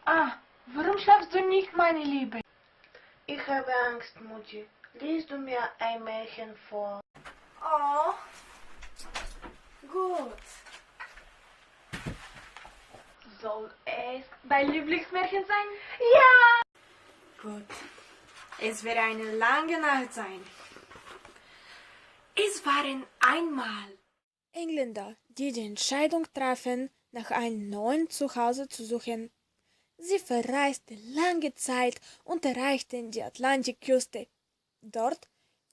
Ah, warum schlafst du nicht, meine Liebe? Ich habe Angst, Mutti. Liest du mir ein Märchen vor? Oh, gut. Soll es dein Lieblingsmärchen sein? Ja! Gut. Es wird eine lange Nacht sein. Es waren einmal Engländer, die die Entscheidung trafen, nach einem neuen Zuhause zu suchen. Sie verreisten lange Zeit und erreichten die Atlantikküste. Dort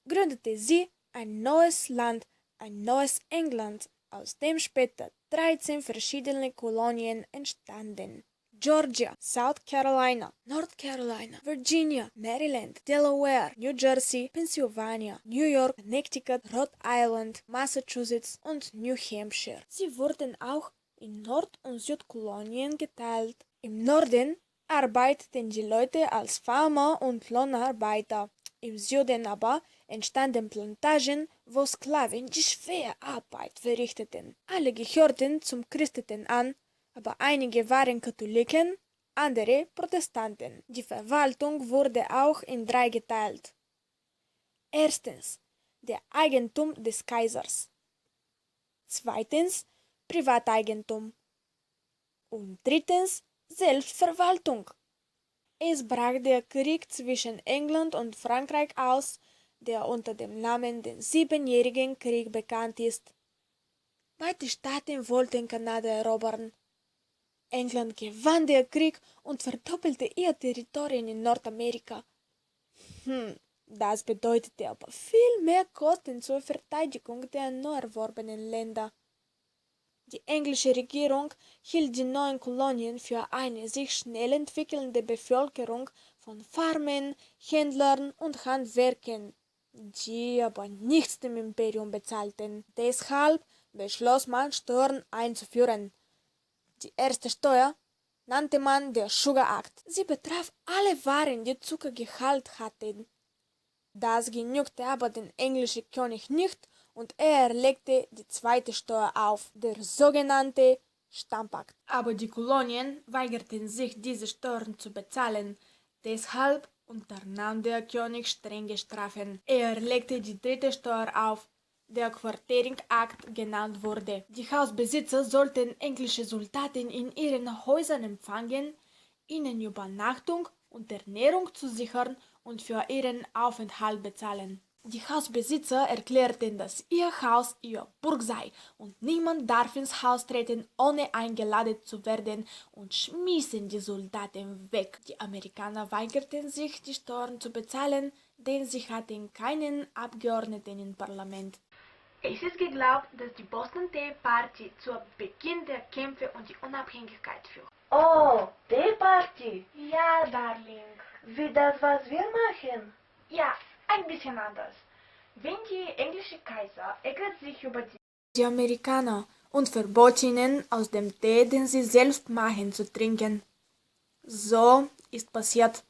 gründete sie ein neues Land, ein neues England, aus dem später 13 verschiedene Kolonien entstanden. Georgia, South Carolina, North Carolina, Virginia, Maryland, Delaware, New Jersey, Pennsylvania, New York, Connecticut, Rhode Island, Massachusetts und New Hampshire. Sie wurden auch in Nord- und Südkolonien geteilt. Im Norden arbeiteten die Leute als Farmer und Lohnarbeiter. Im Süden aber entstanden Plantagen, wo Sklaven die schwere Arbeit verrichteten. Alle gehörten zum Christentum an, aber einige waren Katholiken, andere Protestanten. Die Verwaltung wurde auch in 3 geteilt. Erstens, der Eigentum des Kaisers. Zweitens, Privateigentum. Und drittens, Selbstverwaltung. Es brach der Krieg zwischen England und Frankreich aus, der unter dem Namen den Siebenjährigen Krieg bekannt ist. Beide Staaten wollten Kanada erobern. England gewann den Krieg und verdoppelte ihr Territorium in Nordamerika. Das bedeutete aber viel mehr Kosten zur Verteidigung der neu erworbenen Länder. Die englische Regierung hielt die neuen Kolonien für eine sich schnell entwickelnde Bevölkerung von Farmern, Händlern und Handwerkern, die aber nichts dem Imperium bezahlten. Deshalb beschloss man, Steuern einzuführen. Die erste Steuer nannte man der Sugar Act. Sie betraf alle Waren, die Zuckergehalt hatten. Das genügte aber dem englischen König nicht und er legte die zweite Steuer auf, der sogenannte Stammpakt. Aber die Kolonien weigerten sich, diese Steuern zu bezahlen. Deshalb unternahm der König strenge Strafen. Er legte die dritte Steuer auf, der Quartering Act genannt wurde. Die Hausbesitzer sollten englische Soldaten in ihren Häusern empfangen, ihnen Übernachtung und Ernährung zu sichern und für ihren Aufenthalt bezahlen. Die Hausbesitzer erklärten, dass ihr Haus ihr Burg sei und niemand darf ins Haus treten, ohne eingeladen zu werden, und schmissen die Soldaten weg. Die Amerikaner weigerten sich, die Steuern zu bezahlen, denn sie hatten keinen Abgeordneten im Parlament. Es ist geglaubt, dass die Boston Tea Party zu Beginn der Kämpfe um die Unabhängigkeit führt. Oh, Tea Party. Ja, Darling. Wie das, was wir machen? Ja, ein bisschen anders. Wenn die englische Kaiser ärgert sich über die Amerikaner und verbot ihnen, aus dem Tee, den sie selbst machen, zu trinken. So ist passiert.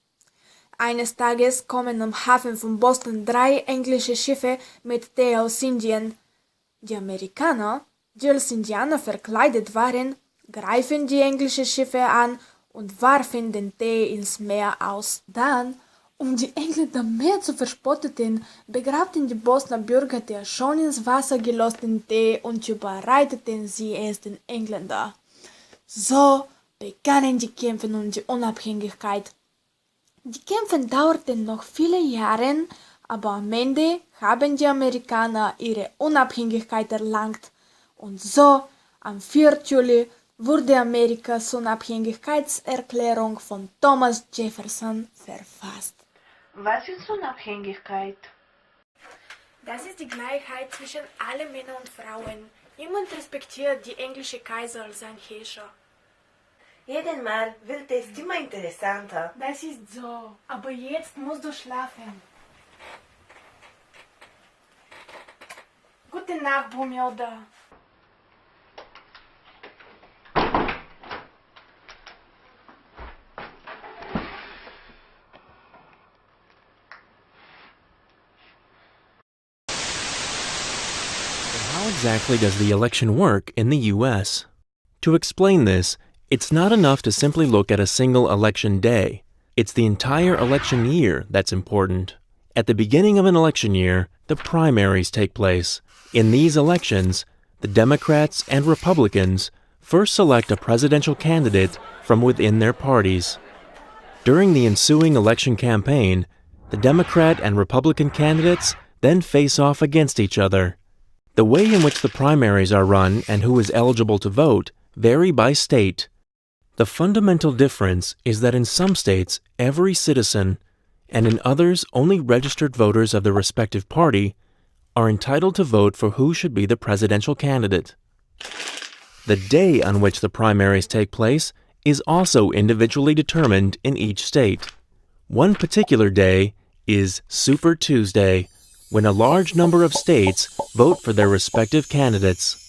Eines Tages kommen am Hafen von Boston 3 englische Schiffe mit Tee aus Indien. Die Amerikaner, die als Indianer verkleidet waren, greifen die englischen Schiffe an und warfen den Tee ins Meer aus. Dann, um die Engländer mehr zu verspotten, begrabten die Bostoner Bürger den schon ins Wasser gelosten Tee und überreichten sie es den Engländern. So begannen die Kämpfe um die Unabhängigkeit. Die Kämpfe dauerten noch viele Jahre, aber am Ende haben die Amerikaner ihre Unabhängigkeit erlangt. Und so, am 4. Juli, wurde Amerikas Unabhängigkeitserklärung von Thomas Jefferson verfasst. Was ist Unabhängigkeit? Das ist die Gleichheit zwischen allen Männern und Frauen. Niemand respektiert die englische Kaiser als sein Herrscher. Jeden Mal wird es immer interessanter. Das ist so, aber jetzt musst du schlafen. Gute Nacht, Brumilda. How exactly does the election work in the U.S.? To explain this, It's not enough to simply look at a single election day. It's the entire election year that's important. At the beginning of an election year, the primaries take place. In these elections, the Democrats and Republicans first select a presidential candidate from within their parties. During the ensuing election campaign, the Democrat and Republican candidates then face off against each other. The way in which the primaries are run and who is eligible to vote vary by state. The fundamental difference is that in some states, every citizen, and in others, only registered voters of the respective party, are entitled to vote for who should be the presidential candidate. The day on which the primaries take place is also individually determined in each state. One particular day is Super Tuesday, when a large number of states vote for their respective candidates.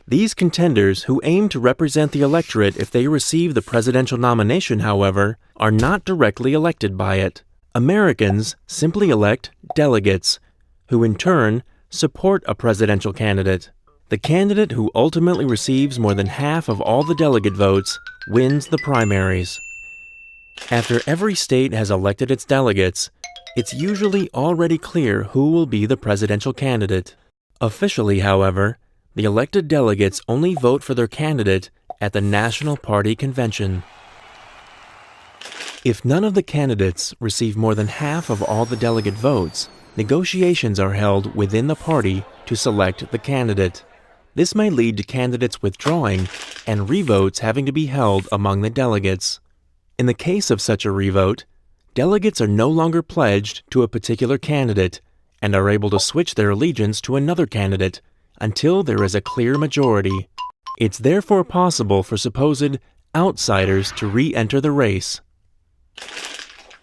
These contenders who aim to represent the electorate if they receive the presidential nomination, however, are not directly elected by it. Americans simply elect delegates, who in turn support a presidential candidate. The candidate who ultimately receives more than half of all the delegate votes wins the primaries. After every state has elected its delegates, it's usually already clear who will be the presidential candidate. Officially, however, the elected delegates only vote for their candidate at the National Party Convention. If none of the candidates receive more than half of all the delegate votes, negotiations are held within the party to select the candidate. This may lead to candidates withdrawing and revotes having to be held among the delegates. In the case of such a revote, delegates are no longer pledged to a particular candidate and are able to switch their allegiance to another candidate until there is a clear majority. It's therefore possible for supposed outsiders to re-enter the race.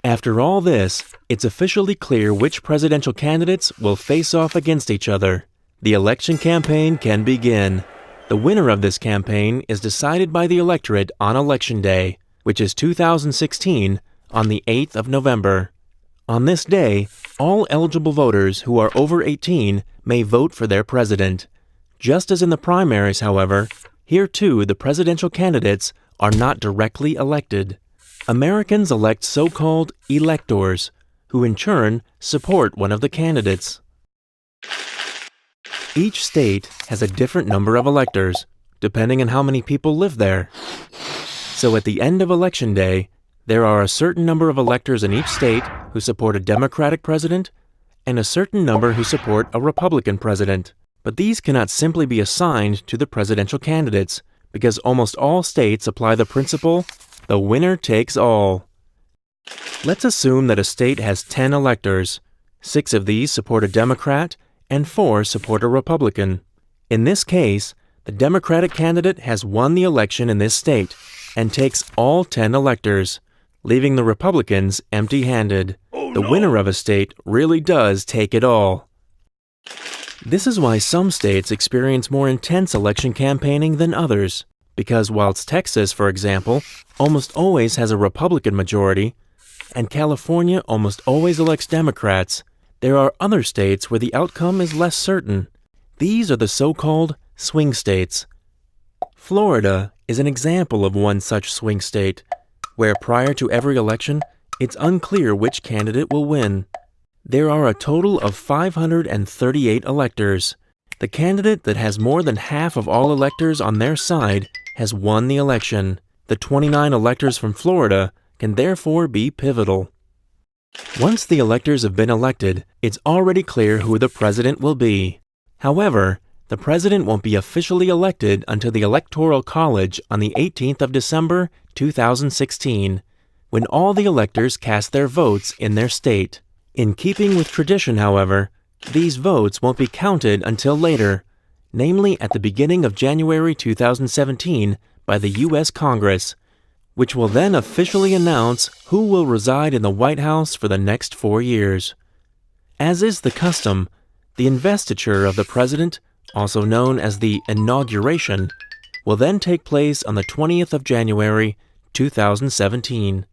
After all this, it's officially clear which presidential candidates will face off against each other. The election campaign can begin. The winner of this campaign is decided by the electorate on Election Day, which is 2016, on the 8th of November. On this day, all eligible voters who are over 18 may vote for their president. Just as in the primaries, however, here too the presidential candidates are not directly elected. Americans elect so-called electors, who in turn support one of the candidates. Each state has a different number of electors, depending on how many people live there. So at the end of Election Day, there are a certain number of electors in each state who support a Democratic president and a certain number who support a Republican president. But these cannot simply be assigned to the presidential candidates, because almost all states apply the principle, the winner takes all. Let's assume that a state has 10 electors. 6 of these support a Democrat and 4 support a Republican. In this case, the Democratic candidate has won the election in this state and takes all 10 electors, leaving the Republicans empty-handed. The winner of a state really does take it all. This is why some states experience more intense election campaigning than others, because whilst Texas, for example, almost always has a Republican majority, and California almost always elects Democrats, there are other states where the outcome is less certain. These are the so-called swing states. Florida is an example of one such swing state, where prior to every election, it's unclear which candidate will win. There are a total of 538 electors. The candidate that has more than half of all electors on their side has won the election. The 29 electors from Florida can therefore be pivotal. Once the electors have been elected, it's already clear who the president will be. However, the president won't be officially elected until the Electoral College on the 18th of December, 2016, when all the electors cast their votes in their state. In keeping with tradition, however, these votes won't be counted until later, namely at the beginning of January 2017 by the U.S. Congress, which will then officially announce who will reside in the White House for the next 4 years. As is the custom, the investiture of the president, also known as the inauguration, will then take place on the 20th of January 2017.